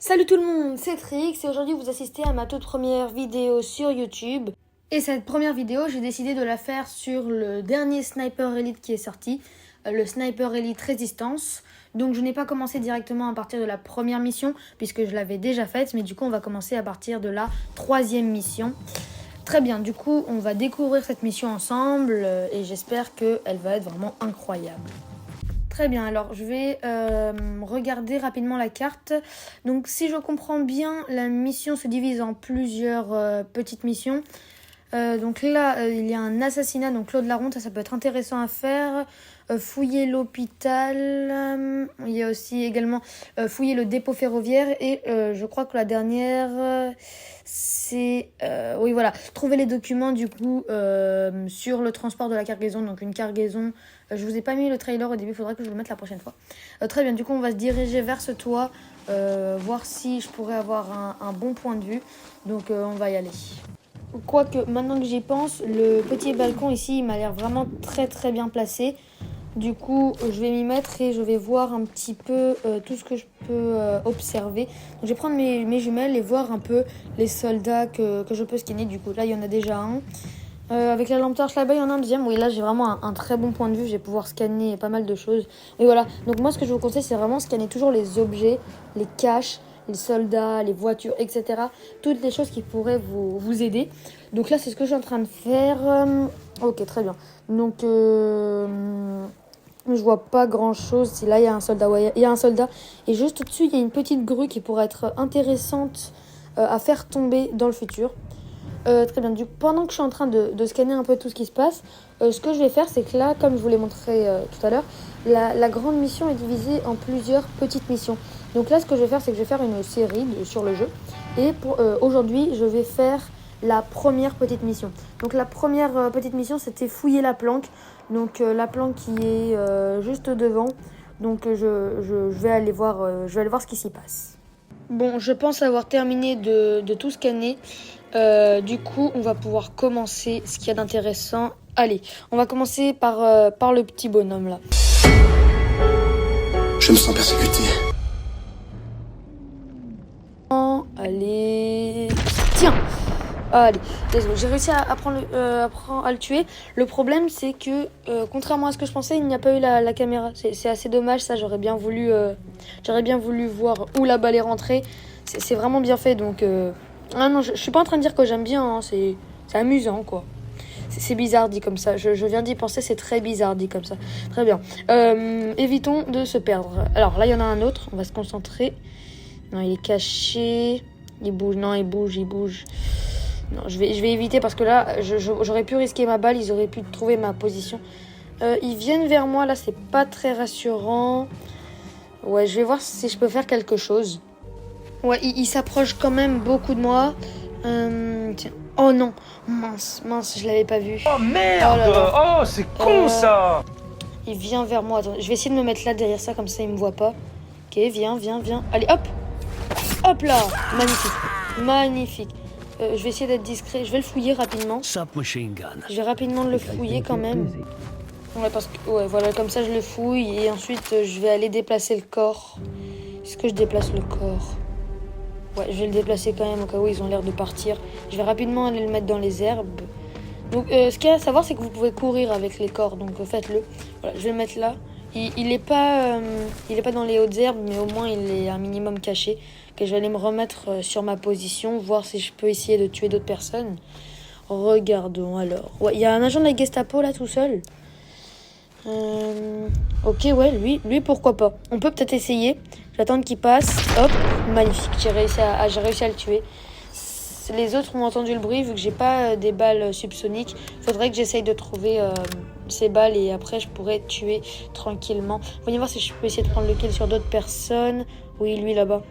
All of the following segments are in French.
Salut tout le monde, c'est Trix et aujourd'hui vous assistez à ma toute première vidéo sur YouTube. Et cette première vidéo, j'ai décidé de la faire sur le dernier Sniper Elite qui est sorti, le Sniper Elite Résistance. Donc je n'ai pas commencé directement à partir de la première mission puisque je l'avais déjà faite, mais du coup on va commencer à partir de la troisième mission. Très bien, du coup on va découvrir cette mission ensemble et j'espère qu'elle va être vraiment incroyable. Très bien, alors je vais regarder rapidement la carte. Donc si je comprends bien, la mission se divise en plusieurs petites missions. Donc là, il y a un assassinat, donc Claude Laronde, ça peut être intéressant à faire. Fouiller l'hôpital, il y a aussi également fouiller le dépôt ferroviaire. Et je crois que la dernière, c'est... oui voilà, trouver les documents du coup sur le transport de la cargaison, donc une cargaison... je vous ai pas mis le trailer au début, il faudra que je le mette la prochaine fois. Très bien, du coup on va se diriger vers ce toit, voir si je pourrais avoir un bon point de vue. Donc on va y aller. Quoique, maintenant que j'y pense, le petit balcon ici, il m'a l'air vraiment très bien placé. Du coup, je vais m'y mettre et je vais voir un petit peu tout ce que je peux observer. Donc, je vais prendre mes jumelles et voir un peu les soldats que je peux scanner. Du coup, là, il y en a déjà un. Avec la lampe torche là-bas, il y en a un deuxième. Oui, là, j'ai vraiment un très bon point de vue. Je vais pouvoir scanner pas mal de choses. Et voilà. Donc, moi, ce que je vous conseille, c'est vraiment scanner toujours les objets, les caches, les soldats, les voitures, etc. Toutes les choses qui pourraient vous aider. Donc là, c'est ce que je suis en train de faire. Ok, très bien. Donc, je vois pas grand-chose. Là, il y a un soldat. Ouais, il y a un soldat. Et juste au-dessus, il y a une petite grue qui pourrait être intéressante à faire tomber dans le futur. Très bien. Pendant que je suis en train de scanner un peu tout ce qui se passe, ce que je vais faire, c'est que là, comme je vous l'ai montré tout à l'heure, la grande mission est divisée en plusieurs petites missions. Donc là, ce que je vais faire, c'est que je vais faire une série sur le jeu. Et aujourd'hui, je vais faire la première petite mission. Donc la première petite mission, c'était fouiller la planque. Donc la planque qui est juste devant. Donc je vais aller voir ce qui s'y passe. Bon, je pense avoir terminé de tout scanner. Du coup, on va pouvoir commencer ce qu'il y a d'intéressant. Allez, on va commencer par le petit bonhomme là. Je me sens persécuté. Allez, tiens. Allez, désolé, j'ai réussi à le tuer. Le problème, c'est que, contrairement à ce que je pensais, il n'y a pas eu la caméra. C'est assez dommage, ça. J'aurais bien voulu voir où la balle est rentrée. C'est vraiment bien fait, donc... Ah non, je suis pas en train de dire que j'aime bien, hein. C'est amusant, quoi. C'est bizarre dit comme ça. Je viens d'y penser, c'est très bizarre dit comme ça. Très bien. Évitons de se perdre. Alors là, il y en a un autre. On va se concentrer. Non, il est caché. Il bouge. Non, il bouge. Non, je vais éviter parce que là, j'aurais pu risquer ma balle. Ils auraient pu trouver ma position. Ils viennent vers moi. Là, c'est pas très rassurant. Ouais, je vais voir si je peux faire quelque chose. Ouais, il s'approche quand même beaucoup de moi. Tiens. Oh non, mince, je l'avais pas vu. Oh merde! Oh, c'est con ça! Il vient vers moi. Attends, je vais essayer de me mettre là derrière ça, comme ça il me voit pas. Ok, viens. Allez, hop! Hop là! Magnifique. Je vais essayer d'être discret. Je vais le fouiller rapidement. Je vais rapidement le fouiller quand même. Ouais, parce que, ouais, voilà, comme ça je le fouille et ensuite je vais aller déplacer le corps. Est-ce que je déplace le corps? Ouais, je vais le déplacer quand même au cas où ils ont l'air de partir. Je vais rapidement aller le mettre dans les herbes. Donc, ce qu'il y a à savoir, c'est que vous pouvez courir avec les corps, donc faites-le. Voilà, je vais le mettre là. Il est pas dans les hautes herbes, mais au moins il est un minimum caché. Okay, je vais aller me remettre sur ma position, voir si je peux essayer de tuer d'autres personnes. Regardons alors. Ouais, il y a un agent de la Gestapo là tout seul. Ok, ouais, lui pourquoi pas. On peut peut-être essayer. J'attends qu'il passe. Hop, magnifique. J'ai réussi à le tuer. Les autres ont entendu le bruit vu que j'ai pas des balles subsoniques. Faudrait que j'essaye de trouver ces balles et après je pourrais tuer tranquillement. Voyons voir si je peux essayer de prendre le kill sur d'autres personnes. Oui, lui là-bas.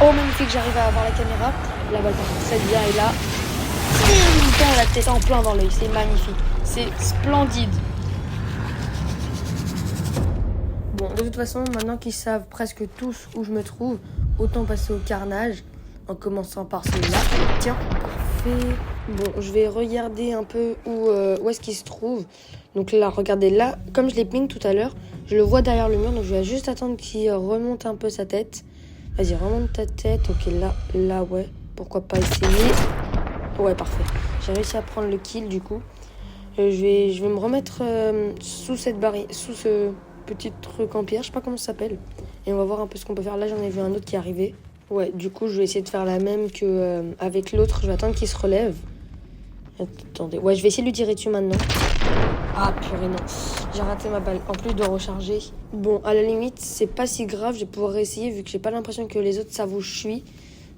Oh, magnifique, j'arrive à avoir la caméra. La balle passe très bien et là, dans la tête en plein dans l'œil. C'est magnifique. C'est splendide. Bon, de toute façon, maintenant qu'ils savent presque tous où je me trouve, autant passer au carnage, en commençant par celui-là. Tiens, parfait. Bon, je vais regarder un peu où est-ce qu'il se trouve. Donc là, regardez, là, comme je l'ai ping tout à l'heure, je le vois derrière le mur, donc je vais juste attendre qu'il remonte un peu sa tête. Vas-y, remonte ta tête. Ok, là, ouais. Pourquoi pas essayer. Ouais, parfait. J'ai réussi à prendre le kill, du coup. Je vais me remettre sous cette barrière, sous ce petit truc en pierre. Je sais pas comment ça s'appelle. Et on va voir un peu ce qu'on peut faire. Là, j'en ai vu un autre qui est arrivé. Ouais, du coup, je vais essayer de faire la même que avec l'autre. Je vais attendre qu'il se relève. Attendez. Ouais, je vais essayer de lui tirer dessus maintenant. Ah, purée, non. J'ai raté ma balle. En plus de recharger. Bon, à la limite, c'est pas si grave. Je vais pouvoir réessayer vu que j'ai pas l'impression que les autres savent où je suis.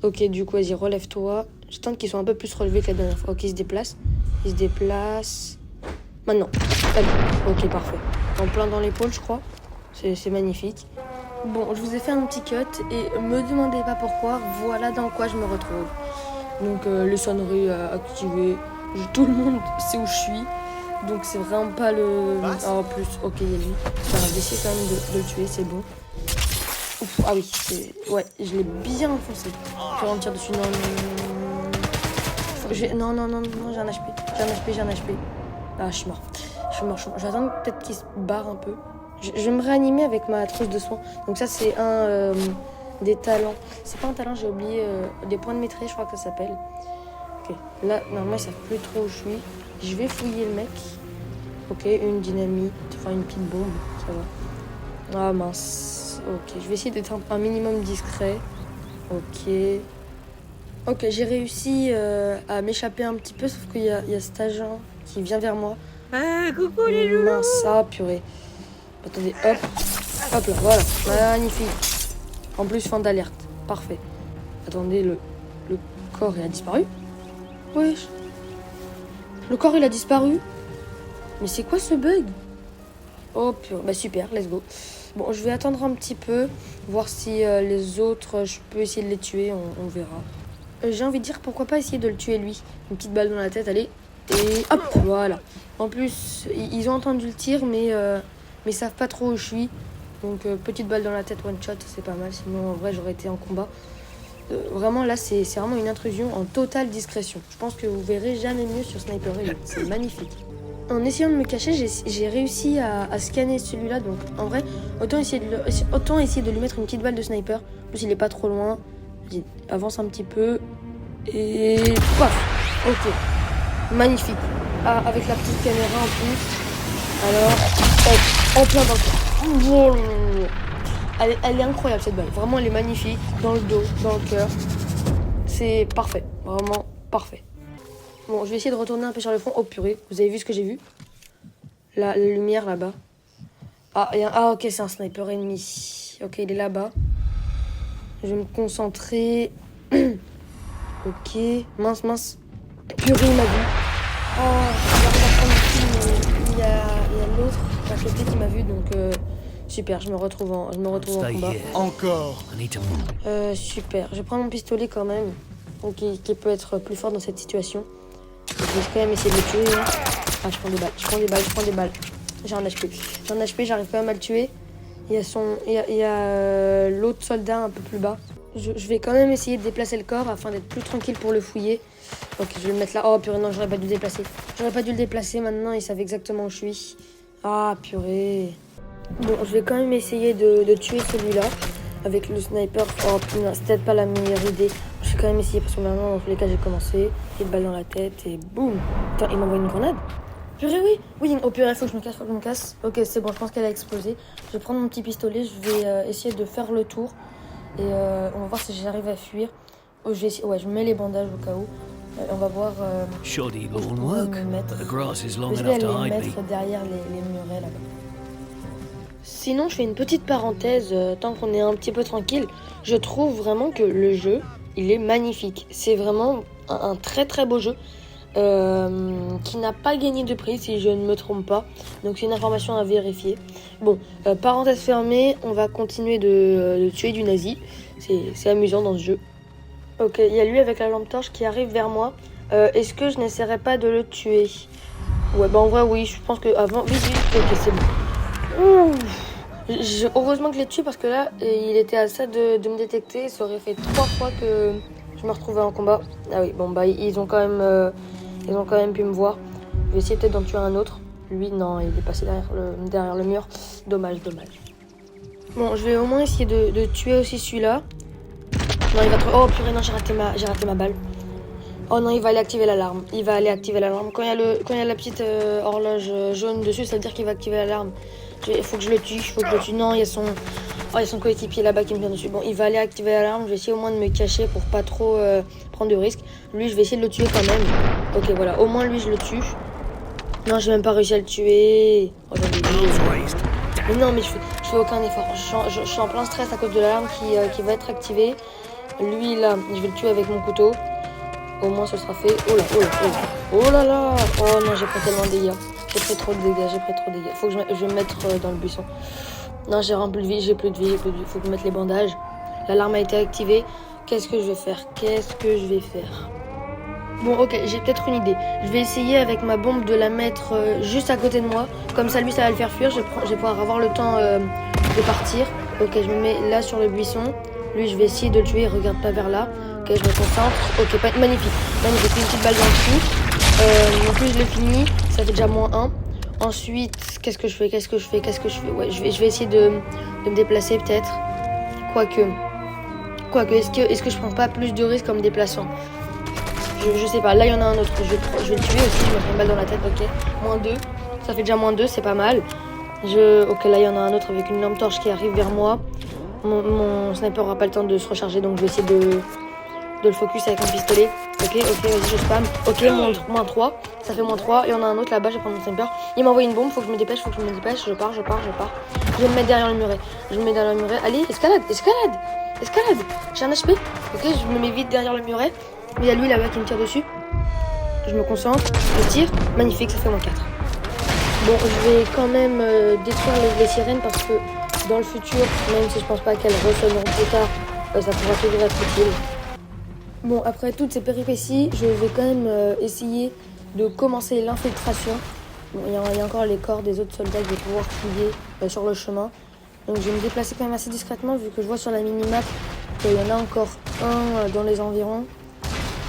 Ok, du coup, vas-y, relève-toi. J'attends qu'ils soient un peu plus relevés que la dernière fois. Ok, il se déplace. Il se déplace. Maintenant. Allez. Ok, parfait. En plein dans l'épaule, je crois. C'est magnifique. Bon, je vous ai fait un petit cut et me demandez pas pourquoi. Voilà dans quoi je me retrouve. Donc, les sonneries activées. Tout le monde sait où je suis. Donc c'est vraiment pas le... Ah, en plus, ok, il y a lui. Enfin, je vais essayer quand même de le tuer, c'est bon. Ouf, ah oui, c'est... Ouais, je l'ai bien enfoncé. Je vais en tirer dessus, non, non, j'ai un HP. J'ai un HP. Ah, je suis mort. Je vais attendre peut-être qu'il se barre un peu. Je vais me réanimer avec ma trousse de soins. Donc ça, c'est un des talents. C'est pas un talent, j'ai oublié. Des points de maîtrise, je crois que ça s'appelle. Ok, là, normalement, ils savent plus trop où je suis. Je vais fouiller le mec. Ok, une dynamite, enfin une petite bombe, ça va. Ah mince. Ok, je vais essayer d'être un minimum discret. Ok, j'ai réussi à m'échapper un petit peu, sauf qu'il y a cet agent qui vient vers moi. Ah, coucou les loulous. Mince, ah purée. Attendez, hop là, voilà, magnifique. En plus, fin d'alerte, parfait. Attendez, le corps, il a disparu? Wesh. Le corps, il a disparu? Mais c'est quoi ce bug? Oh purée, bah super, let's go. Bon, je vais attendre un petit peu, voir si les autres, je peux essayer de les tuer, on verra. J'ai envie de dire, pourquoi pas essayer de le tuer lui. Une petite balle dans la tête, allez. Et hop, voilà. En plus, ils ont entendu le tir, mais ils savent pas trop où je suis. Donc, petite balle dans la tête, one shot, c'est pas mal. Sinon, en vrai, j'aurais été en combat. Vraiment, là, c'est vraiment une intrusion en totale discrétion. Je pense que vous verrez jamais mieux sur Sniper Elite. C'est magnifique. En essayant de me cacher, j'ai réussi à scanner celui-là. Donc, en vrai, autant essayer de lui mettre une petite balle de sniper. En plus, il est pas trop loin. Avance un petit peu. Et paf. Ok. Magnifique. Ah, avec la petite caméra en plus. Alors, hop, en plein dans le cœur. Elle est incroyable cette balle. Vraiment, elle est magnifique. Dans le dos, dans le cœur. C'est parfait. Vraiment parfait. Bon, je vais essayer de retourner un peu sur le front. Oh purée, vous avez vu ce que j'ai vu? La lumière là-bas. Ah, ok, c'est un sniper ennemi. Ok, il est là-bas. Je vais me concentrer. Ok, mince. Purée, il m'a vu. Oh, il y a l'autre à côté qui m'a vu, donc super, je me retrouve en combat. Encore. Super, je vais prendre mon pistolet quand même, donc qui peut être plus fort dans cette situation. Je vais quand même essayer de le tuer. Hein. Ah, je prends des balles. J'ai un HP, j'arrive quand même à le tuer. Il y a l'autre soldat un peu plus bas. Je vais quand même essayer de déplacer le corps afin d'être plus tranquille pour le fouiller. Ok, je vais le mettre là. Oh purée, non, j'aurais pas dû le déplacer. Maintenant, ils savent exactement où je suis. Ah purée. Bon, je vais quand même essayer de tuer celui-là avec le sniper. Oh putain, c'est peut-être pas la meilleure idée. Je vais quand même essayer parce que maintenant, dans tous les cas, j'ai commencé. Une balle dans la tête et boum. Putain, il m'envoie une grenade. Purée, oui. Oh purée, faut que je me casse. Ok, c'est bon, je pense qu'elle a explosé. Je vais prendre mon petit pistolet. Je vais essayer de faire le tour. Et on va voir si j'arrive à fuir. Oh, je mets les bandages au cas où. On va voir. Shoddy will work, but the grass is long Je vais enough aller to les hide mettre me. derrière les murets là-bas. Sinon, je fais une petite parenthèse, tant qu'on est un petit peu tranquille. Je trouve vraiment que le jeu, il est magnifique. C'est vraiment un très très beau jeu. Qui n'a pas gagné de prix si je ne me trompe pas, donc c'est une information à vérifier. Bon, parenthèse fermée, on va continuer de tuer du nazi, c'est amusant dans ce jeu. Ok, il y a lui avec la lampe torche qui arrive vers moi. Est-ce que je n'essaierai pas de le tuer? Ouais, bah en vrai oui, je pense que avant, vite, ok, c'est bon. Heureusement que je l'ai tué parce que là il était à ça de me détecter. Ça aurait fait 3 fois que je me retrouvais en combat. Ah oui, bon bah ils ont quand même pu me voir. Je vais essayer peut-être d'en tuer un autre. Lui, non, il est passé derrière le mur. Dommage. Bon, je vais au moins essayer de tuer aussi celui-là. Non, il va trop... Oh purée, non, j'ai raté ma balle. Oh non, il va aller activer l'alarme. Il va aller activer l'alarme. Quand il y a la petite horloge jaune dessus, ça veut dire qu'il va activer l'alarme. Il faut que je le tue, Non, il y a son coéquipier là-bas qui me vient dessus. Bon, il va aller activer l'alarme. Je vais essayer au moins de me cacher pour pas trop prendre de risques. Lui, je vais essayer de le tuer quand même. Ok, voilà. Au moins, lui, je le tue. Non, j'ai même pas réussi à le tuer. Oh, j'en ai oublié. Mais non, mais je fais aucun effort. Je suis en plein stress à cause de l'alarme qui va être activée. Lui, là, je vais le tuer avec mon couteau. Au moins, ce sera fait. Oh là, oh là, oh là. Oh là là. Oh non, j'ai pris tellement de dégâts. J'ai pris trop de dégâts. Faut que je vais me mettre dans le buisson. Non, j'ai plus de vie, j'ai plus de vie. Faut que je mette les bandages. L'alarme a été activée. Qu'est-ce que je vais faire? Bon, ok, j'ai peut-être une idée. Je vais essayer avec ma bombe de la mettre juste à côté de moi. Comme ça, lui, ça va le faire fuir. Je vais pouvoir avoir le temps de partir. Ok, je me mets là sur le buisson. Lui, je vais essayer de le tuer. Il regarde pas vers là. Ok, je me concentre. Ok, magnifique. Une petite balle dans le cou. Donc lui, je l'ai fini. Ça fait déjà -1. Ensuite, qu'est-ce que je fais? Ouais, je vais essayer de me déplacer peut-être. Quoique, est-ce que je prends pas plus de risques en me déplaçant? Je sais pas. Là, il y en a un autre. Je vais le tuer aussi. Je me fais une balle dans la tête. Ok, -2. Ça fait déjà -2. C'est pas mal. Ok, là, il y en a un autre avec une lampe torche qui arrive vers moi. Mon sniper aura pas le temps de se recharger, donc je vais essayer de le focus avec un pistolet. Ok, vas-y, je spam. Ok, -3. Ça fait -3. Il y en a un autre là-bas, je vais prendre mon sniper. Il m'a envoyé une bombe, faut que je me dépêche. Je pars. Je vais me mettre derrière le muret. Allez, escalade. J'ai un HP. Ok, je me mets vite derrière le muret. Il y a lui là-bas qui me tire dessus. Je me concentre, je tire. Magnifique, ça fait -4. Bon, je vais quand même détruire les sirènes parce que dans le futur, même si je pense pas qu'elles ressonneront plus tard, ça pourra toujours être utile. Bon, après toutes ces péripéties, je vais quand même essayer de commencer l'infiltration. Bon, il y a encore les corps des autres soldats que je vais pouvoir fouiller sur le chemin. Donc je vais me déplacer quand même assez discrètement vu que je vois sur la minimap qu'il y en a encore un dans les environs.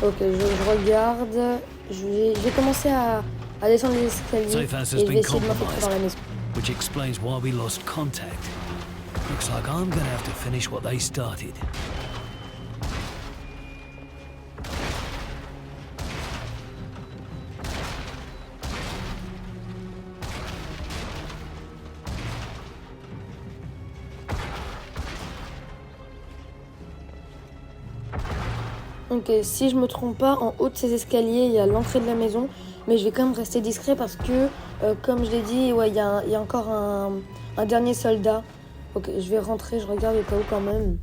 Ok, je regarde. Je vais commencer à descendre les escaliers et je vais essayer de m'infiltrer dans la maison. Which explains why we lost contact. Looks like I'm gonna have to finish what they started. Donc si je me trompe pas, en haut de ces escaliers, il y a l'entrée de la maison. Mais je vais quand même rester discret parce que, comme je l'ai dit, ouais, il y a encore un dernier soldat. Ok, je vais rentrer, je regarde au cas où quand même.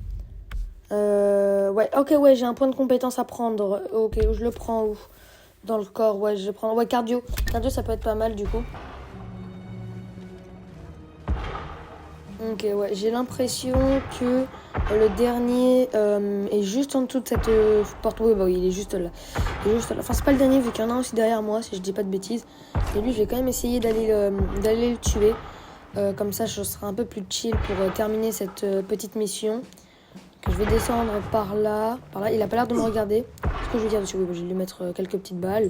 Ouais, j'ai un point de compétence à prendre. Ok, je le prends où? Dans le corps, ouais, je vais prendre... Ouais, cardio. Cardio, ça peut être pas mal du coup. Ok, ouais, j'ai l'impression que le dernier est juste en dessous de cette porte. Oui, bah oui, il est juste là. Enfin, c'est pas le dernier vu qu'il y en a un aussi derrière moi, si je dis pas de bêtises. Et lui, je vais quand même essayer d'aller le tuer. Comme ça, je serai un peu plus chill pour terminer cette petite mission. Que je vais descendre par là. Il a pas l'air de me regarder. Ce que je vais dire dessus, oui, je vais lui mettre quelques petites balles.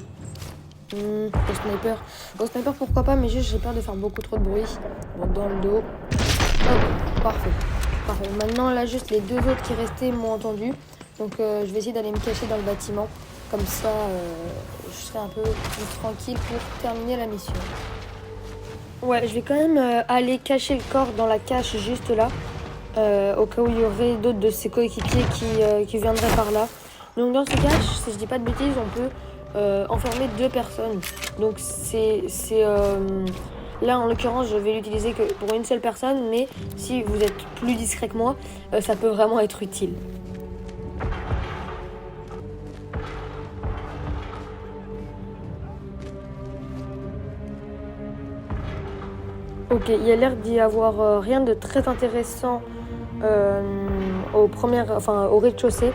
Au sniper, pourquoi pas, mais juste j'ai peur de faire beaucoup trop de bruit. Bon, dans le dos. Oh, parfait. Maintenant, là, juste les deux autres qui restaient m'ont entendu. Donc, je vais essayer d'aller me cacher dans le bâtiment. Comme ça, je serai un peu plus tranquille pour terminer la mission. Ouais, je vais quand même aller cacher le corps dans la cache juste là. Au cas où il y aurait d'autres de ses coéquipiers qui viendraient par là. Donc, dans ce cache, si je dis pas de bêtises, on peut enfermer 2 personnes. Donc, là, en l'occurrence, je vais l'utiliser que pour une seule personne, mais si vous êtes plus discret que moi, ça peut vraiment être utile. Ok, il y a l'air d'y avoir rien de très intéressant au rez-de-chaussée.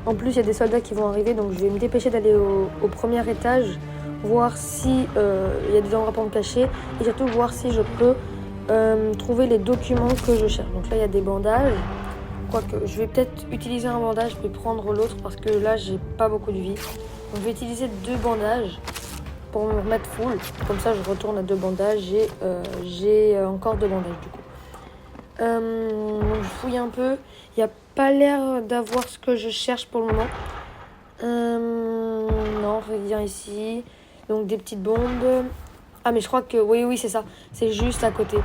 En plus, il y a des soldats qui vont arriver, donc je vais me dépêcher d'aller au premier étage, voir si y a des endroits pour me cacher et surtout voir si je peux trouver les documents que je cherche. Donc là, il y a des bandages. Quoique, je vais peut-être utiliser un bandage puis prendre l'autre parce que là, j'ai pas beaucoup de vie. Donc, je vais utiliser 2 bandages pour me remettre full. Comme ça, je retourne à 2 bandages et j'ai encore 2 bandages du coup. Donc, je fouille un peu. Il n'y a pas l'air d'avoir ce que je cherche pour le moment. Non, rien ici. Donc des petites bombes. Ah mais je crois que... Oui, c'est ça. C'est juste à côté.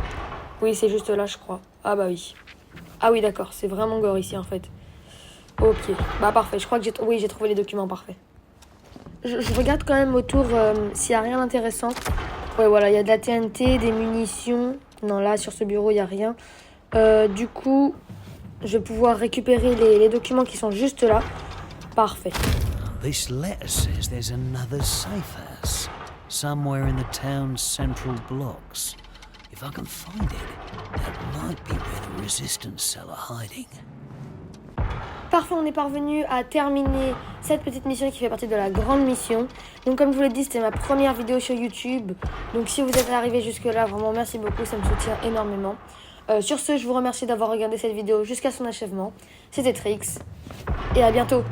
Oui, c'est juste là, je crois. Ah bah oui. Ah oui, d'accord. C'est vraiment gore ici, en fait. Ok. Bah parfait. Je crois que j'ai trouvé les documents, parfait. Je regarde quand même autour s'il n'y a rien d'intéressant. Ouais, voilà. Il y a de la TNT, des munitions. Non, là, sur ce bureau, il n'y a rien. Du coup, je vais pouvoir récupérer les documents qui sont juste là. Parfait. This letter says there's another safe house somewhere in the town's central blocks. If I can find it, that might be where the resistance cell are hiding. Parfait, on est parvenu à terminer cette petite mission qui fait partie de la grande mission. Donc comme je vous l'ai dit, c'était ma première vidéo sur YouTube. Donc si vous êtes arrivé jusque là, vraiment merci beaucoup, ça me soutient énormément. Sur ce, je vous remercie d'avoir regardé cette vidéo jusqu'à son achèvement. C'était Trix et à bientôt.